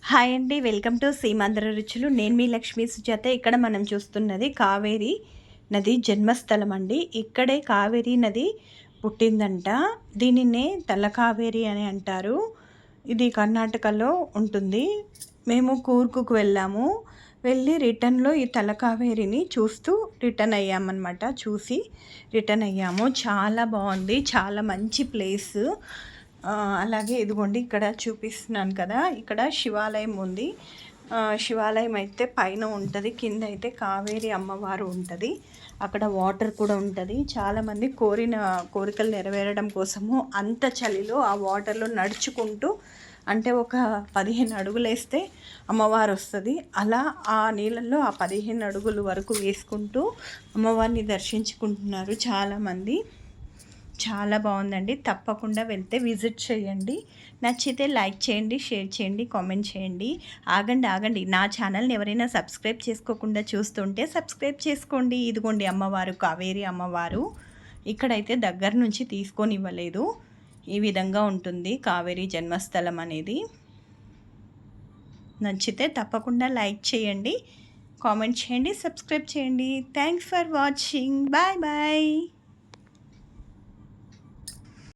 Hi అండి. Welcome to Seemandhra రుచులు. నేను మీ లక్ష్మీ సుజాత. ఇక్కడ మనం చూస్తున్నది కావేరీ నది జన్మస్థలం అండి. ఇక్కడే కావేరీ నది పుట్టిందంట. దీనినే తల కావేరి అని అంటారు. ఇది కర్ణాటకలో ఉంటుంది. మేము కూర్గుకు వెళ్ళాము. వెళ్ళి రిటర్న్లో ఈ తల కావేరిని చూస్తూ రిటర్న్ అయ్యామన్నమాట. చూసి రిటర్న్ అయ్యాము. చాలా బాగుంది. చాలా మంచి ప్లేస్. అలాగే ఇదిగోండి ఇక్కడ చూపిస్తున్నాను కదా, ఇక్కడ శివాలయం ఉంది. శివాలయం అయితే పైన ఉంటుంది, కింద అయితే కావేరి అమ్మవారు ఉంటుంది. అక్కడ వాటర్ కూడా ఉంటుంది. చాలామంది కోరికలు నెరవేరడం కోసము అంత చలిలో ఆ వాటర్లో నడుచుకుంటూ, అంటే ఒక 15 అడుగులు వేస్తే అమ్మవారు వస్తుంది. అలా ఆ నీళ్ళల్లో ఆ 15 అడుగులు వరకు వేసుకుంటూ అమ్మవారిని దర్శించుకుంటున్నారు చాలామంది. చాలా బాగుందండి. తప్పకుండా వెళ్తే విజిట్ చేయండి. నచ్చితే లైక్ చేయండి, షేర్ చేయండి, కామెంట్ చేయండి. ఆగండి, నా ఛానల్ని ఎవరైనా సబ్స్క్రైబ్ చేసుకోకుండా చూస్తుంటే సబ్స్క్రైబ్ చేసుకోండి. ఇదిగోండి అమ్మవారు, కావేరి అమ్మవారు. ఇక్కడైతే దగ్గర నుంచి తీసుకొని ఇవ్వలేదు. ఈ విధంగా ఉంటుంది కావేరి జన్మస్థలం అనేది. నచ్చితే తప్పకుండా లైక్ చేయండి, కామెంట్ చేయండి, సబ్స్క్రైబ్ చేయండి. Thanks for watching. Bye bye.